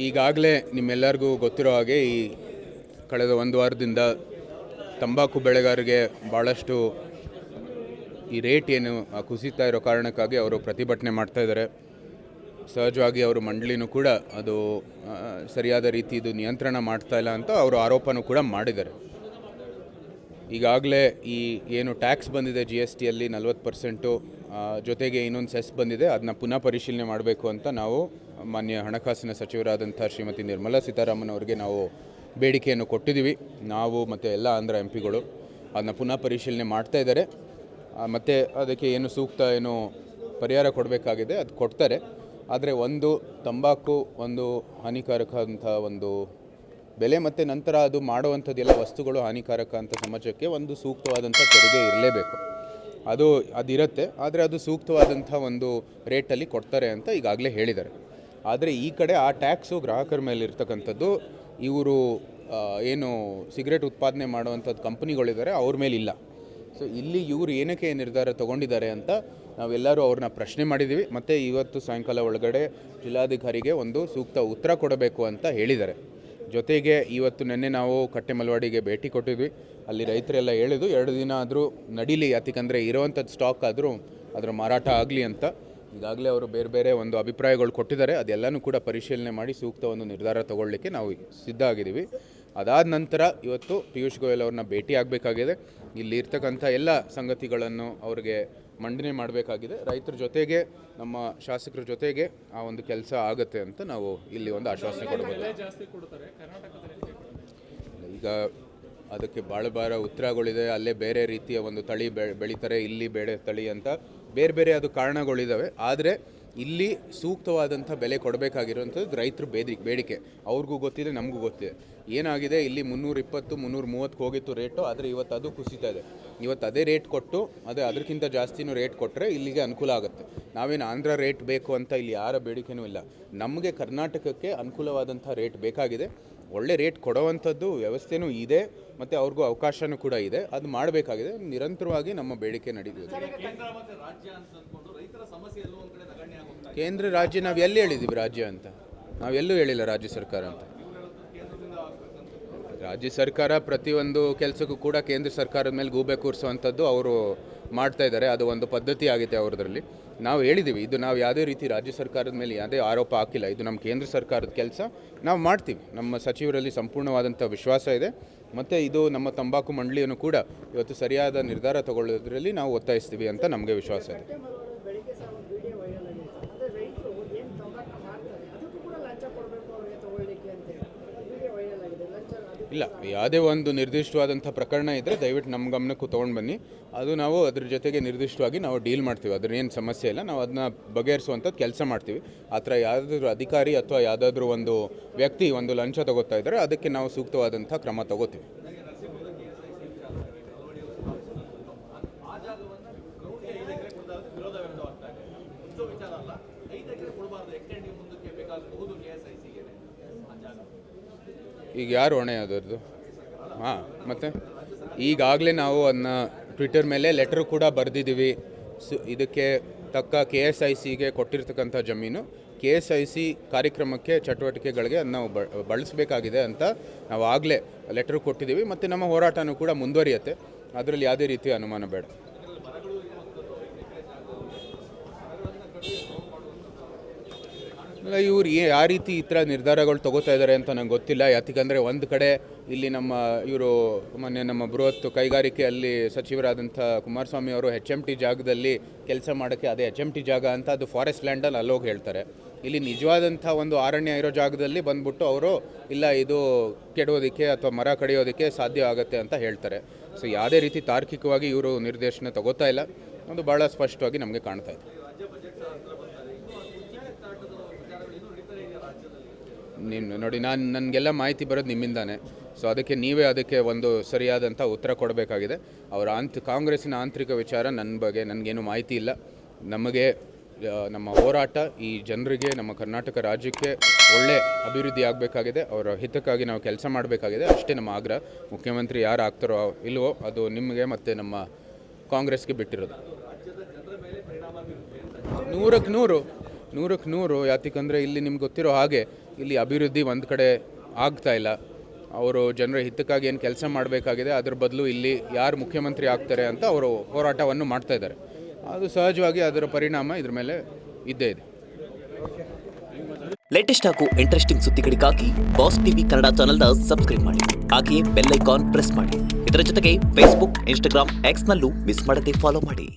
ಈಗಾಗಲೇ ನಿಮ್ಮೆಲ್ಲರಿಗೂ ಗೊತ್ತಿರೋ ಹಾಗೆ ಈ ಕಳೆದ ಒಂದು ವಾರದಿಂದ ತಂಬಾಕು ಬೆಳೆಗಾರರಿಗೆ ಭಾಳಷ್ಟು ಈ ರೇಟ್ ಏನು ಕುಸಿತಾ ಇರೋ ಕಾರಣಕ್ಕಾಗಿ ಅವರು ಪ್ರತಿಭಟನೆ ಮಾಡ್ತಾ ಇದ್ದಾರೆ. ಸಹಜವಾಗಿ ಅವರು ಮಂಡಳಿನೂ ಕೂಡ ಅದು ಸರಿಯಾದ ರೀತಿ ಇದು ನಿಯಂತ್ರಣ ಮಾಡ್ತಾ ಇಲ್ಲ ಅಂತ ಅವರು ಆರೋಪನೂ ಕೂಡ ಮಾಡಿದ್ದಾರೆ. ಈಗಾಗಲೇ ಈ ಏನು ಟ್ಯಾಕ್ಸ್ ಬಂದಿದೆ GSTಯಲ್ಲಿ 40%, ಜೊತೆಗೆ ಇನ್ನೊಂದು ಸೆಸ್ ಬಂದಿದೆ, ಅದನ್ನ ಪುನಃ ಪರಿಶೀಲನೆ ಮಾಡಬೇಕು ಅಂತ ನಾವು ಮಾನ್ಯ ಹಣಕಾಸಿನ ಸಚಿವರಾದಂಥ ಶ್ರೀಮತಿ ನಿರ್ಮಲಾ ಸೀತಾರಾಮನ್ ಅವರಿಗೆ ನಾವು ಬೇಡಿಕೆಯನ್ನು ಕೊಟ್ಟಿದ್ದೀವಿ. ನಾವು ಮತ್ತು ಎಲ್ಲ ಆಂಧ್ರ MP ಗಳು ಅದನ್ನ ಪುನಃ ಪರಿಶೀಲನೆ ಮಾಡ್ತಾ ಇದ್ದಾರೆ. ಮತ್ತು ಅದಕ್ಕೆ ಏನು ಸೂಕ್ತ ಏನು ಪರಿಹಾರ ಕೊಡಬೇಕಾಗಿದೆ ಅದು ಕೊಡ್ತಾರೆ. ಆದರೆ ಒಂದು ತಂಬಾಕು ಒಂದು ಹಾನಿಕಾರಕ ಅಂತ ಒಂದು ಬೆಲೆ ಮತ್ತು ನಂತರ ಅದು ಮಾಡುವಂಥದ್ದೆಲ್ಲ ವಸ್ತುಗಳು ಹಾನಿಕಾರಕ ಅಂತ ಸಮಾಜಕ್ಕೆ ಒಂದು ಸೂಕ್ತವಾದಂಥ ತೆರಿಗೆ ಇರಲೇಬೇಕು. ಅದಿರುತ್ತೆ, ಆದರೆ ಅದು ಸೂಕ್ತವಾದಂಥ ಒಂದು ರೇಟಲ್ಲಿ ಕೊಡ್ತಾರೆ ಅಂತ ಈಗಾಗಲೇ ಹೇಳಿದ್ದಾರೆ. ಆದರೆ ಈ ಕಡೆ ಆ ಟ್ಯಾಕ್ಸು ಗ್ರಾಹಕರ ಮೇಲೆ ಇರ್ತಕ್ಕಂಥದ್ದು ಇವರು ಏನು ಸಿಗರೇಟ್ ಉತ್ಪಾದನೆ ಮಾಡುವಂಥದ್ದು ಕಂಪ್ನಿಗಳಿದ್ದಾರೆ ಅವ್ರ ಮೇಲೆ ಇಲ್ಲ. ಸೊ ಇಲ್ಲಿ ಇವರು ಏನಕ್ಕೆ ನಿರ್ಧಾರ ತೊಗೊಂಡಿದ್ದಾರೆ ಅಂತ ನಾವೆಲ್ಲರೂ ಅವ್ರನ್ನ ಪ್ರಶ್ನೆ ಮಾಡಿದ್ದೀವಿ. ಮತ್ತು ಇವತ್ತು ಸಾಯಂಕಾಲ ಒಳಗಡೆ ಜಿಲ್ಲಾಧಿಕಾರಿಗೆ ಒಂದು ಸೂಕ್ತ ಉತ್ತರ ಕೊಡಬೇಕು ಅಂತ ಹೇಳಿದ್ದಾರೆ. ಜೊತೆಗೆ ಇವತ್ತು ನಿನ್ನೆ ನಾವು ಕಟ್ಟೆಮಲವಾಡಿಗೆ ಭೇಟಿ ಕೊಟ್ಟಿದ್ವಿ. ಅಲ್ಲಿ ರೈತರೆಲ್ಲ ಹೇಳಿದ್ದು 2 ದಿನ ಆದರೂ ನಡೀಲಿ, ಯಾಕಂದರೆ ಇರೋವಂಥದ್ದು ಸ್ಟಾಕ್ ಆದರೂ ಅದರ ಮಾರಾಟ ಆಗಲಿ ಅಂತ. ಈಗಾಗಲೇ ಅವರು ಬೇರೆ ಬೇರೆ ಒಂದು ಅಭಿಪ್ರಾಯಗಳು ಕೊಟ್ಟಿದ್ದಾರೆ. ಅದೆಲ್ಲನೂ ಕೂಡ ಪರಿಶೀಲನೆ ಮಾಡಿ ಸೂಕ್ತ ಒಂದು ನಿರ್ಧಾರ ತಗೊಳ್ಳಿಕ್ಕೆ ನಾವು ಸಿದ್ಧ ಆಗಿದ್ದೀವಿ. ಅದಾದ ನಂತರ ಇವತ್ತು ಪಿಯೂಷ್ ಗೋಯಲ್ ಅವ್ರನ್ನ ಭೇಟಿ ಆಗಬೇಕಾಗಿದೆ. ಇಲ್ಲಿ ಇರ್ತಕ್ಕಂಥ ಎಲ್ಲ ಸಂಗತಿಗಳನ್ನು ಅವ್ರಿಗೆ ಮಂಡನೆ ಮಾಡಬೇಕಾಗಿದೆ. ರೈತರ ಜೊತೆಗೆ ನಮ್ಮ ಶಾಸಕರ ಜೊತೆಗೆ ಆ ಒಂದು ಕೆಲಸ ಆಗುತ್ತೆ ಅಂತ ನಾವು ಇಲ್ಲಿ ಒಂದು ಆಶ್ವಾಸನೆ ಕೊಡಬಹುದು. ಈಗ ಅದಕ್ಕೆ ಭಾಳ ಉತ್ತರಗಳಿದೆ. ಅಲ್ಲೇ ಬೇರೆ ರೀತಿಯ ಒಂದು ತಳಿ ಬೆಳೀತಾರೆ, ಇಲ್ಲಿ ಬೇರೆ ತಳಿ ಅಂತ ಬೇರೆ ಬೇರೆ ಅದು ಕಾರಣಗಳಿದ್ದಾವೆ. ಆದರೆ ಇಲ್ಲಿ ಸೂಕ್ತವಾದಂಥ ಬೆಲೆ ಕೊಡಬೇಕಾಗಿರುವಂಥದ್ದು ರೈತರು ಬೇಡಿಕೆ. ಅವ್ರಿಗೂ ಗೊತ್ತಿದೆ, ನಮಗೂ ಗೊತ್ತಿದೆ. ಏನಾಗಿದೆ, ಇಲ್ಲಿ 320 330 ಹೋಗಿತ್ತು ರೇಟು, ಆದರೆ ಇವತ್ತು ಅದು ಕುಸಿತಾ ಇದೆ. ಇವತ್ತು ಅದೇ ರೇಟ್ ಕೊಟ್ಟು ಅದಕ್ಕಿಂತ ಜಾಸ್ತಿನೂ ರೇಟ್ ಕೊಟ್ಟರೆ ಇಲ್ಲಿಗೆ ಅನುಕೂಲ ಆಗುತ್ತೆ. ನಾವೇನು ಆಂಧ್ರ ರೇಟ್ ಬೇಕು ಅಂತ ಇಲ್ಲಿ ಯಾರ ಬೇಡಿಕೆನೂ ಇಲ್ಲ. ನಮಗೆ ಕರ್ನಾಟಕಕ್ಕೆ ಅನುಕೂಲವಾದಂಥ ರೇಟ್ ಬೇಕಾಗಿದೆ. ಒಳ್ಳೆ ರೇಟ್ ಕೊಡುವಂಥದ್ದು ವ್ಯವಸ್ಥೆನೂ ಇದೆ ಮತ್ತು ಅವ್ರಿಗೂ ಅವಕಾಶನೂ ಕೂಡ ಇದೆ. ಅದು ಮಾಡಬೇಕಾಗಿದೆ. ನಿರಂತರವಾಗಿ ನಮ್ಮ ಬೇಡಿಕೆ ನಡೀತಿದೆ. ಕೇಂದ್ರ ರಾಜ್ಯ ನಾವು ಎಲ್ಲಿ ಹೇಳಿದ್ದೀವಿ ರಾಜ್ಯ ಅಂತ? ನಾವೆಲ್ಲೂ ಹೇಳಿಲ್ಲ ರಾಜ್ಯ ಸರ್ಕಾರ ಅಂತ. ರಾಜ್ಯ ಸರ್ಕಾರ ಪ್ರತಿಯೊಂದು ಕೆಲಸಕ್ಕೂ ಕೂಡ ಕೇಂದ್ರ ಸರ್ಕಾರದ ಮೇಲೆ ಗೂಬೆ ಕೂರಿಸುವಂಥದ್ದು ಅವರು ಮಾಡ್ತಾ ಇದ್ದಾರೆ. ಅದು ಒಂದು ಪದ್ಧತಿ ಆಗಿದೆ ಅವ್ರದ್ರಲ್ಲಿ. ನಾವು ಹೇಳಿದ್ದೀವಿ, ಇದು ನಾವು ಯಾವುದೇ ರೀತಿ ರಾಜ್ಯ ಸರ್ಕಾರದ ಮೇಲೆ ಯಾವುದೇ ಆರೋಪ ಹಾಕಿಲ್ಲ. ಇದು ನಮ್ಮ ಕೇಂದ್ರ ಸರ್ಕಾರದ ಕೆಲಸ, ನಾವು ಮಾಡ್ತೀವಿ. ನಮ್ಮ ಸಚಿವರಲ್ಲಿ ಸಂಪೂರ್ಣವಾದಂಥ ವಿಶ್ವಾಸ ಇದೆ. ಮತ್ತು ಇದು ನಮ್ಮ ತಂಬಾಕು ಮಂಡಳಿಯನ್ನು ಕೂಡ ಇವತ್ತು ಸರಿಯಾದ ನಿರ್ಧಾರ ತಗೊಳ್ಳೋದ್ರಲ್ಲಿ ನಾವು ಒತ್ತಾಯಿಸ್ತೀವಿ ಅಂತ ನಮಗೆ ವಿಶ್ವಾಸ ಇದೆ. ಇಲ್ಲ, ಯಾವುದೇ ಒಂದು ನಿರ್ದಿಷ್ಟವಾದಂಥ ಪ್ರಕರಣ ಇದ್ದರೆ ದಯವಿಟ್ಟು ನಮ್ಮ ಗಮನಕ್ಕೂ ತೊಗೊಂಡು ಬನ್ನಿ. ಅದು ನಾವು ಅದ್ರ ಜೊತೆಗೆ ನಿರ್ದಿಷ್ಟವಾಗಿ ನಾವು ಡೀಲ್ ಮಾಡ್ತೀವಿ. ಅದ್ರೇನು ಸಮಸ್ಯೆ ಇಲ್ಲ. ನಾವು ಅದನ್ನ ಬಗೆಹರಿಸುವಂಥದ್ದು ಕೆಲಸ ಮಾಡ್ತೀವಿ. ಆ ಥರ ಯಾವುದಾದ್ರೂ ಅಧಿಕಾರಿ ಅಥವಾ ಯಾವುದಾದ್ರೂ ಒಂದು ವ್ಯಕ್ತಿ ಒಂದು ಲಂಚ ತಗೋತಾ ಇದ್ದರೆ ಅದಕ್ಕೆ ನಾವು ಸೂಕ್ತವಾದಂಥ ಕ್ರಮ ತಗೋತೀವಿ. ಈಗ ಯಾರು ಹೊಣೆ ಅದರದ್ದು? ಮತ್ತು ಈಗಾಗಲೇ ನಾವು ಅದನ್ನ ಟ್ವಿಟರ್ ಮೇಲೆ ಲೆಟ್ರ್ ಕೂಡ ಬರೆದಿದ್ದೀವಿ. ಇದಕ್ಕೆ ತಕ್ಕ KSICಗೆ ಕೊಟ್ಟಿರ್ತಕ್ಕಂಥ ಜಮೀನು KSIC ಕಾರ್ಯಕ್ರಮಕ್ಕೆ ಚಟುವಟಿಕೆಗಳಿಗೆ ಅದನ್ನ ನಾವು ಬಳಸಬೇಕಾಗಿದೆ ಅಂತ ನಾವು ಆಗಲೇ ಲೆಟ್ರ್ ಕೊಟ್ಟಿದ್ದೀವಿ. ಮತ್ತು ನಮ್ಮ ಹೋರಾಟನೂ ಕೂಡ ಮುಂದುವರಿಯುತ್ತೆ. ಅದರಲ್ಲಿ ಯಾವುದೇ ರೀತಿಯ ಅನುಮಾನ ಬೇಡ. ಇವ್ರು ಯಾವ ರೀತಿ ಈ ಥರ ನಿರ್ಧಾರಗಳು ತೊಗೋತಾ ಇದ್ದಾರೆ ಅಂತ ನಂಗೆ ಗೊತ್ತಿಲ್ಲ. ಯಾಕಂದರೆ ಒಂದು ಕಡೆ ಇಲ್ಲಿ ನಮ್ಮ ಬೃಹತ್ ಕೈಗಾರಿಕೆ ಅಲ್ಲಿ ಸಚಿವರಾದಂಥ ಕುಮಾರಸ್ವಾಮಿ ಅವರು HMT ಜಾಗದಲ್ಲಿ ಕೆಲಸ ಮಾಡೋಕ್ಕೆ ಅದೇ HMT ಜಾಗ ಅಂತ ಅದು ಫಾರೆಸ್ಟ್ ಲ್ಯಾಂಡಲ್ಲಿ ಅಲ್ಲೋಗಿ ಹೇಳ್ತಾರೆ. ಇಲ್ಲಿ ನಿಜವಾದಂಥ ಒಂದು ಅರಣ್ಯ ಇರೋ ಜಾಗದಲ್ಲಿ ಬಂದ್ಬಿಟ್ಟು ಅವರು ಇಲ್ಲ ಇದು ಕೆಡೋದಕ್ಕೆ ಅಥವಾ ಮರ ಕಡಿಯೋದಕ್ಕೆ ಸಾಧ್ಯ ಆಗುತ್ತೆ ಅಂತ ಹೇಳ್ತಾರೆ. ಸೊ ಯಾವುದೇ ರೀತಿ ತಾರ್ಕಿಕವಾಗಿ ಇವರು ನಿರ್ದೇಶನ ತಗೋತಾ ಇಲ್ಲ. ಅದು ಭಾಳ ಸ್ಪಷ್ಟವಾಗಿ ನಮಗೆ ಕಾಣ್ತಾ ಇದೆ. ನೋಡಿ, ನನಗೆಲ್ಲ ಮಾಹಿತಿ ಬರೋದು ನಿಮ್ಮಿಂದಾನೆ. ಸೊ ನೀವೇ ಅದಕ್ಕೆ ಒಂದು ಸರಿಯಾದಂಥ ಉತ್ತರ ಕೊಡಬೇಕಾಗಿದೆ. ಕಾಂಗ್ರೆಸ್ಸಿನ ಆಂತರಿಕ ವಿಚಾರ ನನ್ನ ಬಗ್ಗೆ ನನಗೇನು ಮಾಹಿತಿ ಇಲ್ಲ. ನಮಗೆ ನಮ್ಮ ಹೋರಾಟ ಈ ಜನರಿಗೆ, ನಮ್ಮ ಕರ್ನಾಟಕ ರಾಜ್ಯಕ್ಕೆ ಒಳ್ಳೆ ಅಭಿವೃದ್ಧಿ ಆಗಬೇಕಾಗಿದೆ. ಅವರ ಹಿತಕ್ಕಾಗಿ ನಾವು ಕೆಲಸ ಮಾಡಬೇಕಾಗಿದೆ. ಅಷ್ಟೇ ನಮ್ಮ ಆಗ್ರಹ. ಮುಖ್ಯಮಂತ್ರಿ ಯಾರು ಆಗ್ತಾರೋ ಇಲ್ವೋ ಅದು ನಿಮಗೆ ಮತ್ತು ನಮ್ಮ ಕಾಂಗ್ರೆಸ್ಗೆ ಬಿಟ್ಟಿರೋದು. 100ಕ್ಕೆ 100 100% ಯಾತಕ್ಕಂದರೆ ಇಲ್ಲಿ ನಿಮ್ಗೆ ಗೊತ್ತಿರೋ ಹಾಗೆ ಇಲ್ಲಿ ಅಭಿವೃದ್ಧಿ ಒಂದು ಕಡೆ ಆಗ್ತಾ ಇಲ್ಲ. ಅವರು ಜನರ ಹಿತಕ್ಕಾಗಿ ಏನು ಕೆಲಸ ಮಾಡಬೇಕಾಗಿದೆ, ಅದ್ರ ಬದಲು ಇಲ್ಲಿ ಯಾರು ಮುಖ್ಯಮಂತ್ರಿ ಆಗ್ತಾರೆ ಅಂತ ಅವರು ಹೋರಾಟವನ್ನು ಮಾಡ್ತಾ ಇದ್ದಾರೆ. ಅದು ಸಹಜವಾಗಿ ಅದರ ಪರಿಣಾಮ ಇದ್ರ ಮೇಲೆ ಇದ್ದೇ ಇದೆ. ಲೇಟೆಸ್ಟ್ ಹಾಗೂ ಇಂಟ್ರೆಸ್ಟಿಂಗ್ ಸುದ್ದಿಗಳಿಗಾಗಿ ಬಾಸ್ ಟಿವಿ ಕನ್ನಡ ಚಾನೆಲ್ನ ಸಬ್ಸ್ಕ್ರೈಬ್ ಮಾಡಿ. ಹಾಗೆಯೇ ಬೆಲ್ ಐಕಾನ್ ಪ್ರೆಸ್ ಮಾಡಿ. ಇದರ ಜೊತೆಗೆ ಫೇಸ್ಬುಕ್, ಇನ್ಸ್ಟಾಗ್ರಾಮ್, ಎಕ್ಸ್ನಲ್ಲೂ ಮಿಸ್ ಮಾಡದೆ ಫಾಲೋ ಮಾಡಿ.